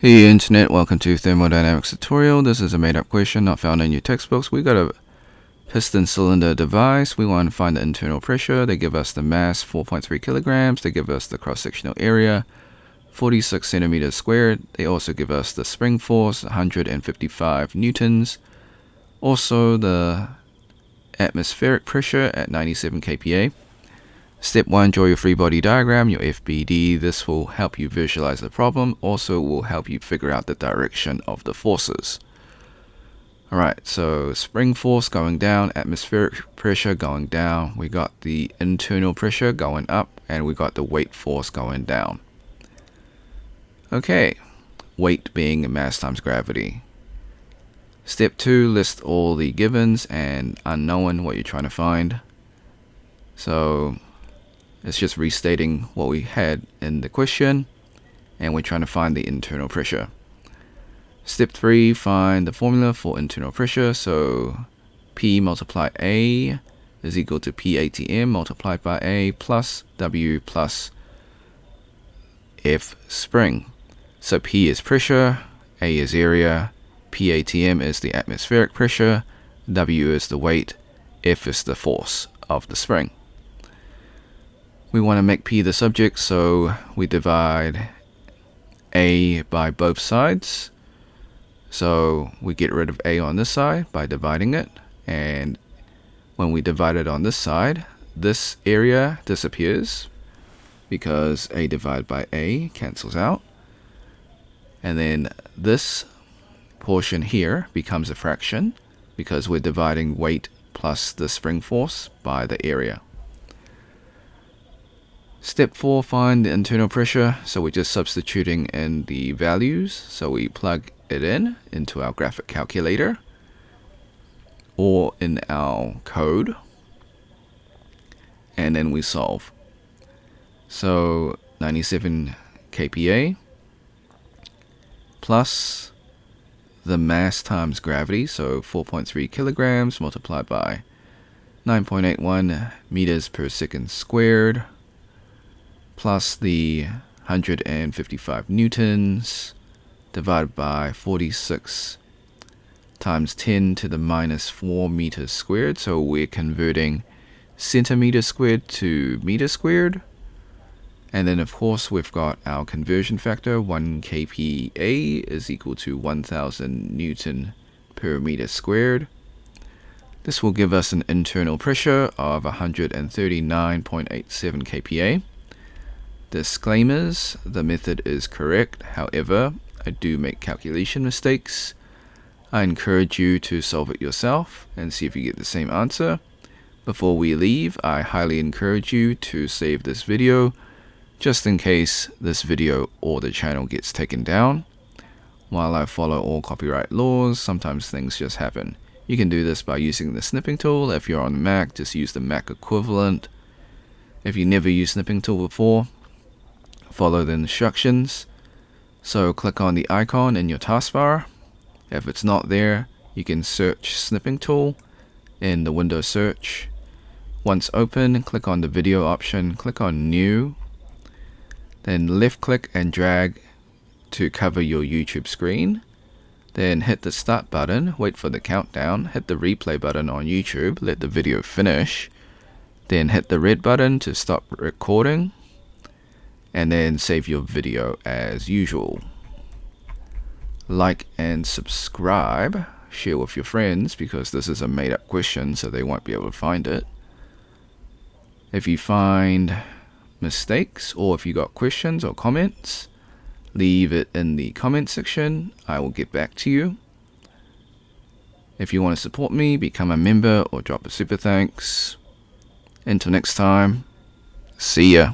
Hey Internet, welcome to Thermodynamics tutorial. This is a made-up question not found in your textbooks. We got a piston cylinder device. We want to find the internal pressure. They give us the mass 4.3 kilograms. They give us the cross-sectional area 46 centimeters squared. They also give us the spring force 155 newtons. Also the atmospheric pressure at 97 kPa. Step 1, draw your free body diagram, your FBD. This will help you visualize the problem. Also will help you figure out the direction of the forces. Alright, so spring force going down, atmospheric pressure going down. We got the internal pressure going up, and we got the weight force going down. Okay, weight being mass times gravity. Step 2, list all the givens and unknown, what you're trying to find. So it's just restating what we had in the question, and we're trying to find the internal pressure. Step 3, find the formula for internal pressure. So P multiplied A is equal to PATM multiplied by A plus W plus F spring. So P is pressure, A is area, PATM is the atmospheric pressure, W is the weight, F is the force of the spring. We want to make P the subject, so we divide A by both sides. So we get rid of A on this side by dividing it, and when we divide it on this side, this area disappears because A divided by A cancels out, and then this portion here becomes a fraction because we're dividing weight plus the spring force by the area. Step 4, find the internal pressure. So we're just substituting in the values. So we plug it in into our graphic calculator or in our code, and then we solve. So 97 kPa plus the mass times gravity, so 4.3 kilograms multiplied by 9.81 meters per second squared, plus the 155 newtons divided by 46 times 10 to the minus 4 meters squared. So we're converting centimeters squared to meters squared. And then of course we've got our conversion factor. 1 kPa is equal to 1000 newton per meter squared. This will give us an internal pressure of 139.87 kPa. Disclaimers, the method is correct, however, I do make calculation mistakes. I encourage you to solve it yourself and see if you get the same answer. Before we leave, I highly encourage you to save this video, just in case this video or the channel gets taken down. While I follow all copyright laws, sometimes things just happen. You can do this by using the snipping tool. If you're on Mac, just use the Mac equivalent. If you never used snipping tool before, follow the instructions. So click on the icon in your taskbar. If it's not there, you can search snipping tool in the Windows search. Once open, click on the video option, click on new, then left click and drag to cover your YouTube screen. Then hit the start button, wait for the countdown, hit the replay button on YouTube, let the video finish, then hit the red button to stop recording, and then save your video as usual. Like and subscribe, share with your friends because this is a made up question so they won't be able to find it. If you find mistakes or if you got questions or comments, leave it in the comment section. I will get back to you. If you want to support me, become a member or drop a super thanks. Until next time, see ya.